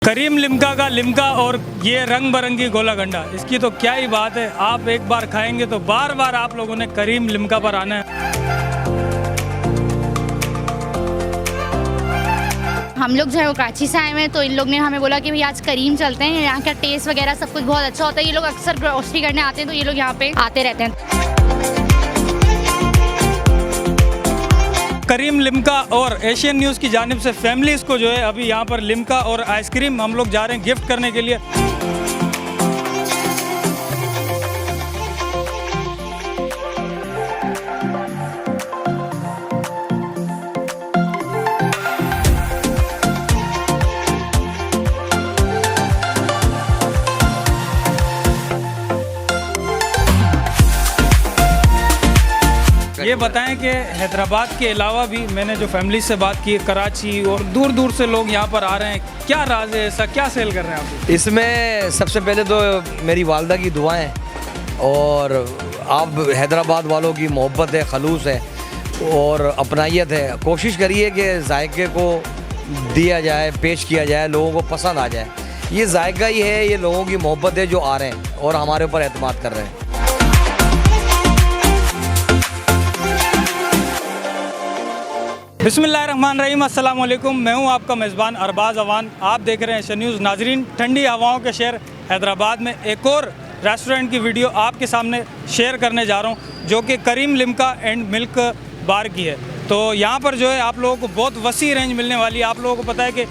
करीम Limca का Limca और ये रंग बिरंगी गोला गंडा, इसकी तो क्या ही बात है। आप एक बार खाएंगे तो बार बार आप लोगों ने करीम लिम्का पर आना है। हम लोग जो है वो कराची से आए हुए हैं, तो इन लोग ने हमें बोला कि भाई आज करीम चलते हैं, यहाँ का टेस्ट वगैरह सब कुछ बहुत अच्छा होता है। ये लोग अक्सर ग्रोसरी करने आते हैं, तो ये लोग यहाँ पे आते रहते हैं। करीम लिम्का और एशियन न्यूज़ की जानिब से फैमिलीज़ को जो है अभी यहाँ पर लिम्का और आइसक्रीम हम लोग जा रहे हैं गिफ्ट करने के लिए। ये बताएं कि हैदराबाद के अलावा भी मैंने जो फैमिली से बात की, कराची और दूर दूर से लोग यहाँ पर आ रहे हैं। क्या राज है ऐसा, क्या सेल कर रहे हैं आप? इसमें सबसे पहले तो मेरी वालदा की दुआएं और आप हैदराबाद वालों की मोहब्बत है, खलूस है और अपनाइयत है। कोशिश करिए कि जायके को दिया जाए, पेश किया जाए, लोगों को पसंद आ जाए। ये जायका ही है, ये लोगों की मोहब्बत है जो आ रहे हैं और हमारे ऊपर एतमाद कर रहे हैं। बिस्मिल्लाहिर्रहमानिर्रहीम, अस्सलाम वालेकुम। मैं हूं आपका मेज़बान अरबाज़ अवान। आप देख रहे हैं एशियन न्यूज़। नाजरीन, ठंडी हवाओं के शहर हैदराबाद में एक और रेस्टोरेंट की वीडियो आपके सामने शेयर करने जा रहा हूं, जो कि करीम लिम्का एंड मिल्क बार की है। तो यहाँ पर जो है आप लोगों को बहुत वसी रेंज मिलने वाली है। आप लोगों को पता है कि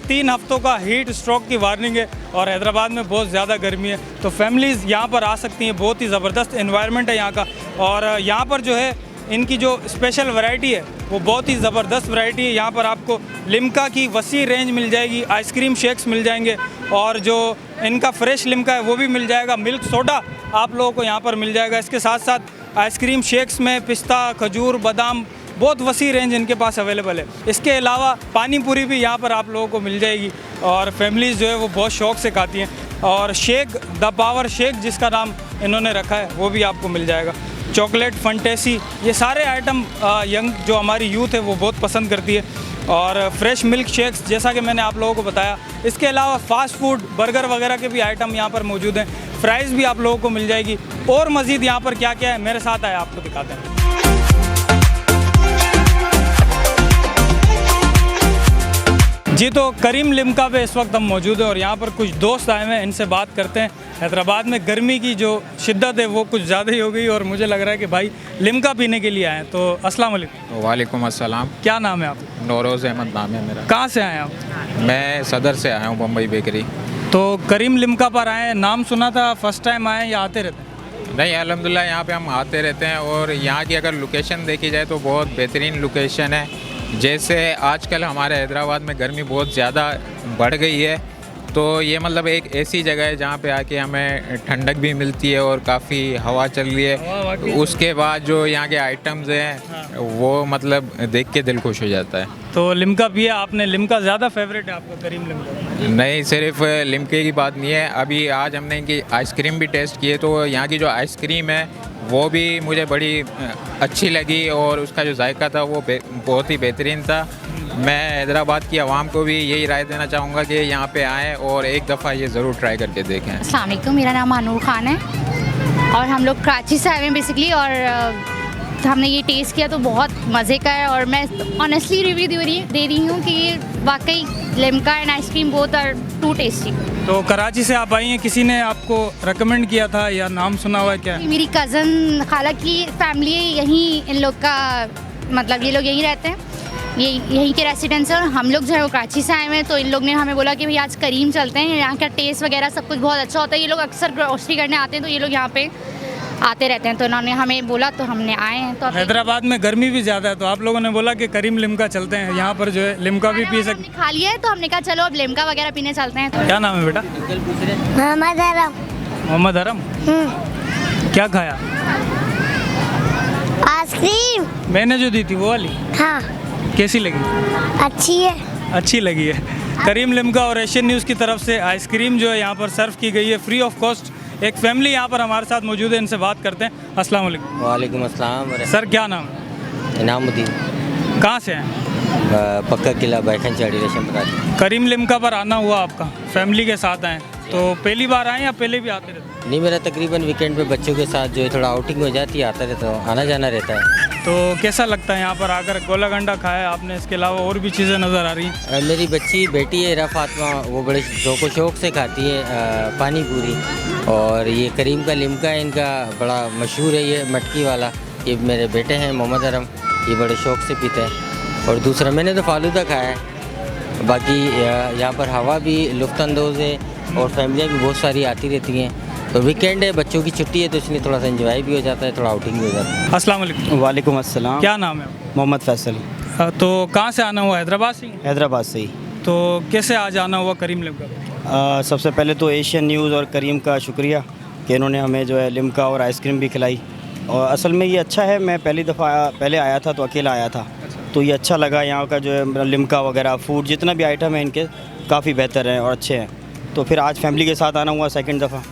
3 हफ्तों का हीट स्ट्रोक की वार्निंग है और हैदराबाद में बहुत ज़्यादा गर्मी है, तो फैमिलीज़ यहाँ पर आ सकती हैं। बहुत ही ज़बरदस्त एनवायरनमेंट है यहाँ का। और यहाँ पर जो है इनकी जो स्पेशल वैरायटी है वो बहुत ही ज़बरदस्त वैरायटी है। यहाँ पर आपको लिम्का की वसी रेंज मिल जाएगी, आइसक्रीम शेक्स मिल जाएंगे और जो इनका फ्रेश लिम्का है वो भी मिल जाएगा। मिल्क सोडा आप लोगों को यहाँ पर मिल जाएगा। इसके साथ साथ आइसक्रीम शेक्स में पिस्ता, खजूर, बादाम, बहुत वसी रेंज इनके पास अवेलेबल है। इसके अलावा पानी पूरी भी यहाँ पर आप लोगों को मिल जाएगी और फैमिलीज़ जो है वो बहुत शौक़ से खाती हैं। और शेक, द पावर शेक जिसका नाम इन्होंने रखा है, वो भी आपको मिल जाएगा। चॉकलेट, फंटेसी, ये सारे आइटम यंग जो हमारी यूथ है वो बहुत पसंद करती है। और फ्रेश मिल्क शेक्स जैसा कि मैंने आप लोगों को बताया। इसके अलावा फ़ास्ट फूड, बर्गर वगैरह के भी आइटम यहाँ पर मौजूद हैं। फ्राइज़ भी आप लोगों को मिल जाएगी। और मज़ीद यहाँ पर क्या क्या है, मेरे साथ आए आपको दिखाते हैं। जी, तो करीम लिम्का पे इस वक्त हम मौजूद हैं और यहाँ पर कुछ दोस्त आए हुए हैं, इनसे बात करते हैं। हैदराबाद में गर्मी की जो शिद्दत है वो कुछ ज़्यादा ही हो गई और मुझे लग रहा है कि भाई लिम्का पीने के लिए आए हैं। तो अस्सलाम वालेकुम। वालेकुम अस्सलाम। क्या नाम है आप? नौरोज़ अहमद नाम है मेरा। कहाँ से आए आप? मैं सदर से आया हूँ, बम्बई बेकरी। तो करीम लिम्का पर आए हैं, नाम सुना था, फर्स्ट टाइम आए हैं या आते रहते हैं? नहीं, अल्हम्दुलिल्लाह यहाँ पे हम आते रहते हैं और यहाँ की अगर लोकेशन देखी जाए तो बहुत बेहतरीन लोकेशन है। जैसे आजकल हमारे हैदराबाद में गर्मी बहुत ज़्यादा बढ़ गई है, तो ये मतलब एक ऐसी जगह है जहाँ पे आके हमें ठंडक भी मिलती है और काफ़ी हवा चल रही है। उसके बाद जो यहाँ के आइटम्स हैं वो मतलब देख के दिल खुश हो जाता है। तो लिम्का पिया आपने? लिम्का ज़्यादा फेवरेट है आपका, करीम लिम्का? नहीं, सिर्फ लिम्के की बात नहीं है। अभी आज हमने इनकी आइसक्रीम भी टेस्ट की है, तो यहाँ की जो आइसक्रीम है वो भी मुझे बड़ी अच्छी लगी और उसका जो जायका था वो बहुत ही बेहतरीन था। मैं हैदराबाद की आवाम को भी यही राय देना चाहूँगा कि यहाँ पे आएँ और एक दफ़ा ये ज़रूर ट्राई करके देखें। अस्सलाम वालेकुम, मेरा नाम अनूर खान है और हम लोग कराची से आए हुए हैं बेसिकली। और हमने ये टेस्ट किया तो बहुत मज़े का है और मैं ऑनेस्टली रिव्यू दे रही हूँ कि ये वाकई Limca and ice cream both are too tasty. तो कराची से आप आई हैं, किसी ने आपको रेकमेंड किया था या नाम सुना हुआ है क्या? मेरी कज़न खाला की फैमिली यहीं, इन लोग का मतलब ये लोग यहीं रहते हैं, ये यहीं के रेसिडेंट्स हैं और हम लोग जो है वो कराची से आए हुए हैं, तो इन लोग ने हमें बोला कि भाई आज करीम चलते हैं, यहाँ का टेस्ट वगैरह सब कुछ बहुत अच्छा होता है। ये लोग अक्सर ग्रोसरी करने आते हैं, तो ये लोग यहाँ पे आते रहते हैं, तो उन्होंने हमें बोला तो हमने आए हैं। तो हैदराबाद में गर्मी भी ज़्यादा है, तो आप लोगों ने बोला कि करीम लिम्का चलते हैं, यहाँ पर जो है लिम्का भी पी सकते। खा लिया है तो हमने कहा चलो अब लिम्का वगैरह पीने चलते हैं। क्या नाम है बेटा? मोहम्मद हरम। मोहम्मद हरम। क्या खाया? आइसक्रीम मैंने जो दी थी वो वाली? हाँ, कैसी लगी? अच्छी है। अच्छी लगी है। करीम लिम्का और एशियन न्यूज़ की तरफ से आइसक्रीम जो है यहाँ पर सर्व की गई है फ्री ऑफ कॉस्ट। एक फैमिली यहाँ पर हमारे साथ मौजूद है, इनसे बात करते हैं। अस्सलाम वालेकुम। वालेकुम अस्सलाम। सर क्या नाम है? इनामुद्दीन। कहाँ से हैं? पक्का किला बैठन चाड़ी रेशम बता करीम लिम्का पर आना हुआ आपका, फैमिली के साथ आए, तो पहली बार आए या पहले भी आते रहते? नहीं, मेरा तकरीबन वीकेंड पे बच्चों के साथ जो है थोड़ा आउटिंग हो जाती है, आता रहता हूँ, आना जाना रहता है। तो कैसा लगता है यहाँ पर आकर? गोला गंडा खाया आपने, इसके अलावा और भी चीज़ें नज़र आ रही हैं? मेरी बेटी है इरा फातिमा, वो बड़े शौक से खाती है पानी पूरी। और ये करीम का लिम्का है इनका बड़ा मशहूर है, ये मटकी वाला। ये मेरे बेटे हैं मोहम्मद अरम, ये बड़े शौक से पीते हैं। और दूसरा मैंने तो फालूदा खाया है। बाकी यहाँ पर हवा भी लुफ्तअंदोज़ है और फैमिलियाँ भी बहुत सारी आती रहती हैं। तो वीकेंड है, बच्चों की छुट्टी है, तो इसलिए थोड़ा सा एंजॉय भी हो जाता है, थोड़ा आउटिंग भी हो जाता है। अस्सलाम वालेकुम। वालेकुम अस्सलाम। क्या नाम है आपका? मोहम्मद फैसल, तो कहाँ से आना हुआ? हैदराबाद से? हैदराबाद से ही। तो कैसे आज आना हुआ करीम लिम्का? सबसे पहले तो एशियन न्यूज़ और करीम का शुक्रिया कि इन्होंने हमें जो है लिम्का और आइसक्रीम भी खिलाई। और असल में ये अच्छा है, मैं पहले आया था तो अकेला आया था, तो ये अच्छा लगा। यहाँ का जो है लिम्का वगैरह फूड जितना भी आइटम है इनके काफ़ी बेहतर हैं और अच्छे हैं। तो फिर आज फैमिली के साथ आना हुआ सेकंड दफ़ा,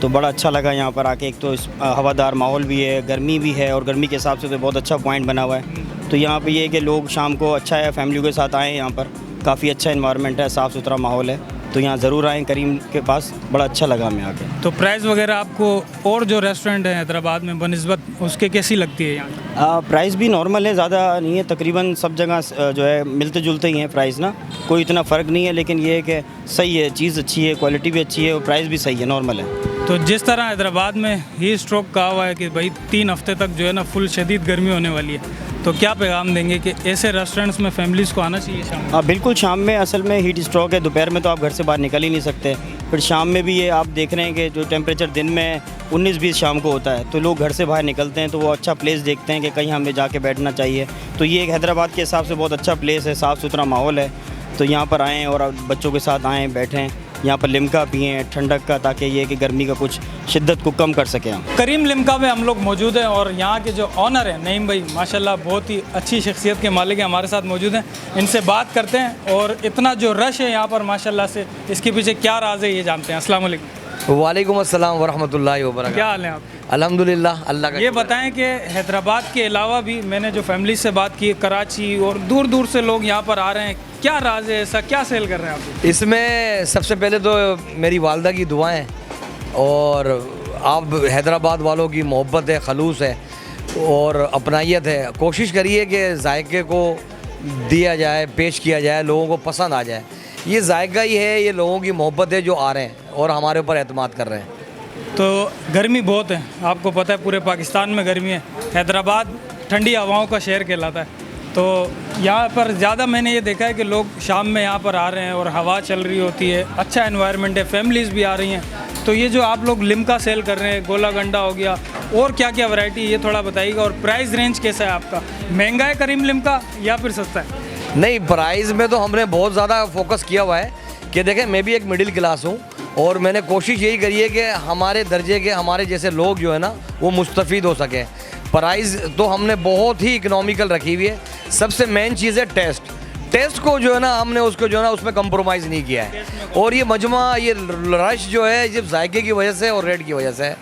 तो बड़ा अच्छा लगा यहाँ पर आके। एक तो हवादार माहौल भी है, गर्मी भी है, और गर्मी के हिसाब से तो बहुत अच्छा पॉइंट बना हुआ है। तो यहाँ पे ये है कि लोग शाम को अच्छा है फैमिली के साथ आएँ, यहाँ पर काफ़ी अच्छा इन्वायरमेंट है, साफ़ सुथरा माहौल है, तो यहाँ ज़रूर आएँ करीम के पास। बड़ा अच्छा लगा हमें आके। तो प्राइस वगैरह आपको और जो रेस्टोरेंट है हैदराबाद में बनिस्बत उसके कैसी लगती है यहाँ? प्राइस भी नॉर्मल है, ज़्यादा नहीं है, तकरीबन सब जगह जो है मिलते जुलते ही हैं प्राइस ना, कोई इतना फ़र्क नहीं है। लेकिन ये है कि सही है, चीज़ अच्छी है, क्वालिटी भी अच्छी है और प्राइस भी सही है, नॉर्मल है। तो जिस तरह हैदराबाद में हीट स्ट्रोक कहा हुआ है कि भाई 3 हफ्ते तक जो है ना फुल शदीद गर्मी होने वाली है, तो क्या पैगाम देंगे कि ऐसे रेस्टोरेंट्स में फैमिलीज़ को आना चाहिए शाम में? बिल्कुल, शाम में असल में हीट स्ट्रोक है, दोपहर में तो आप घर से बाहर निकल ही नहीं सकते, फिर शाम में भी ये आप देख रहे हैं कि जो टेम्परेचर दिन में 19-20 शाम को होता है, तो लोग घर से बाहर निकलते हैं तो वो अच्छा प्लेस देखते हैं कि कहीं हमें जाके बैठना चाहिए। तो ये एक हैदराबाद के हिसाब से बहुत अच्छा प्लेस है, साफ़ सुथरा माहौल है, तो यहाँ पर आएँ और बच्चों के साथ आएँ, बैठें, यहाँ पर लिम्का पिएँ ठंडक का, ताकि ये कि गर्मी का कुछ शिद्दत को कम कर सकें हम। करीम लिम्का में हम लोग मौजूद हैं और यहाँ के जो ऑनर हैं नईम भाई, माशाल्लाह बहुत ही अच्छी शख्सियत के मालिक हैं, हमारे साथ मौजूद हैं। इनसे बात करते हैं और इतना जो रश है यहाँ पर माशाल्लाह से, इसके पीछे क्या राज है ये जानते हैं। अस्सलाम वालेकुम। वालेकुम अस्सलाम वरहमतुल्लाहि वबरकातुहू। क्या हाल है आप? अल्हम्दुलिल्लाह, अल्लाह का। ये बताएं कि हैदराबाद के अलावा भी मैंने जो फैमिली से बात की, कराची और दूर दूर से लोग यहाँ पर आ रहे हैं, क्या राज है ऐसा, क्या सेल कर रहे हैं आप? इसमें सबसे पहले तो मेरी वालदा की दुआएं और आप हैदराबाद वालों की मोहब्बत है, खलूस है और अपनाइयत है। कोशिश करिए कि जायके को दिया जाए, पेश किया जाए, लोगों को पसंद आ जाए। ये जायका ही है, ये लोगों की मोहब्बत है जो आ रहे हैं और हमारे ऊपर एतमाद कर रहे हैं। तो गर्मी बहुत है, आपको पता है पूरे पाकिस्तान में गर्मी है। हैदराबाद ठंडी हवाओं का शहर कहलाता है, तो यहाँ पर ज़्यादा मैंने ये देखा है कि लोग शाम में यहाँ पर आ रहे हैं और हवा चल रही होती है, अच्छा एनवायरनमेंट है, फैमिलीज़ भी आ रही हैं। तो ये जो आप लोग लिम्का सेल कर रहे हैं, गोला गंडा हो गया, और क्या क्या वैरायटी, ये थोड़ा बताइएगा। और प्राइस रेंज कैसा है आपका? महंगा है करीम लिम्का या फिर सस्ता है? नहीं, प्राइस में तो हमने बहुत ज़्यादा फोकस किया हुआ है कि देखें, मैं भी एक मिडिल क्लास हूँ और मैंने कोशिश यही करी है कि हमारे दर्जे के, हमारे जैसे लोग जो है ना वो मुस्तफ़ीद हो सकें। प्राइस तो हमने बहुत ही इकनॉमिकल रखी हुई है। सबसे मेन चीज़ है टेस्ट को जो है ना हमने उसको जो है ना उसमें कंप्रोमाइज़ नहीं किया है। और ये मजमा, ये रश जो है ये जायके की वजह से और रेट की वजह से है।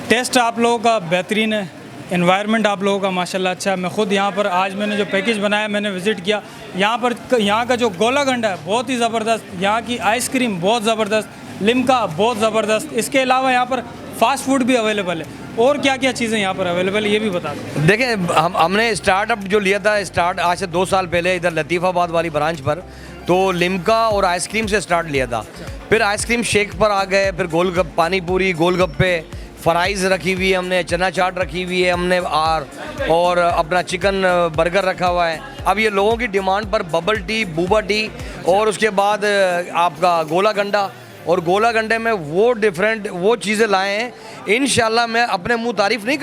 टेस्ट आप लोगों का बेहतरीन है, एनवायरनमेंट आप लोगों का माशाल्लाह अच्छा है। मैं ख़ुद यहाँ पर आज मैंने जो पैकेज बनाया मैंने विज़िट किया, यहाँ का जो गोला गंडा है बहुत ही ज़बरदस्त, यहाँ की आइसक्रीम बहुत ज़बरदस्त, लिम्का बहुत ज़बरदस्त। इसके अलावा यहाँ पर फास्ट फूड भी अवेलेबल है। और क्या क्या चीज़ें यहाँ पर अवेलेबल है ये भी बता दें। देखें, हमने स्टार्टअप जो लिया था आज से 2 साल पहले इधर लतीफ़ाबाद वाली ब्रांच पर, तो लिम्का और आइसक्रीम से स्टार्ट लिया था। फिर आइसक्रीम शेक पर आ गए, फिर पानी पूरी, गोलगप्पे, फ्राइज़ रखी हुई है हमने, चना चाट रखी हुई है हमने, और अपना चिकन बर्गर रखा हुआ है। अब ये लोगों की डिमांड पर बबल टी, बूबा टी, और उसके बाद आपका गोला गंडा, और गोला गंडे में वो चीज़ें लाए हैं। इंशाल्लाह मैं अपने मुंह तारीफ़ नहीं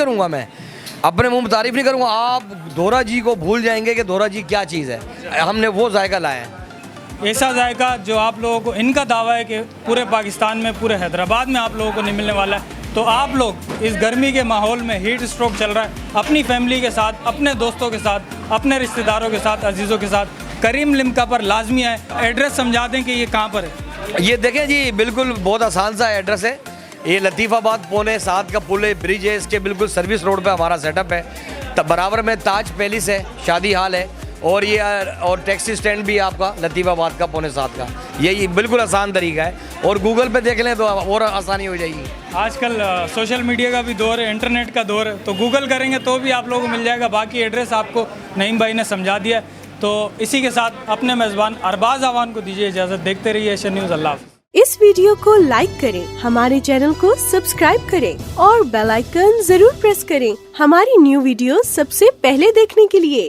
करूँगा, आप दोरा जी को भूल जाएंगे कि दोरा जी क्या चीज़ है। हमने वो जायका लाया है, ऐसा जायका जो आप लोगों को, इनका दावा है कि पूरे पाकिस्तान में, पूरे हैदराबाद में आप लोगों को नहीं मिलने वाला है। तो आप लोग इस गर्मी के माहौल में, हीट स्ट्रोक चल रहा है, अपनी फैमिली के साथ, अपने दोस्तों के साथ, अपने रिश्तेदारों के साथ, अजीज़ों के साथ करीम लिम्का पर लाजमी आए। एड्रेस समझा दें कि ये कहाँ पर है। ये देखें जी, बिल्कुल बहुत आसान सा एड्रेस है। ये लतीफ़ाबाद पौने 7 का पुल है, ब्रिज है, इसके बिल्कुल सर्विस रोड पे हमारा सेटअप है। तब बराबर में ताज पैलेस है, शादी हाल है, और ये और टैक्सी स्टैंड भी आपका लतीफ़ाबाद का 6:45 का, यही बिल्कुल आसान तरीका है। और गूगल पे देख लें तो और आसानी हो जाएगी। आजकल सोशल मीडिया का भी दौर है, इंटरनेट का दौर है, तो गूगल करेंगे तो भी आप लोगों को मिल जाएगा। बाकी एड्रेस आपको नईम भाई ने समझा दिया। तो इसी के साथ अपने मेज़बान अरबाज अवान को दीजिए इजाज़त। देखते रहिए एशियन न्यूज़। अल्लाह हाफ़िज़। इस वीडियो को लाइक करें, हमारे चैनल को सब्सक्राइब करें और बेल आइकन जरूर प्रेस करें हमारी न्यू वीडियो सबसे पहले देखने के लिए।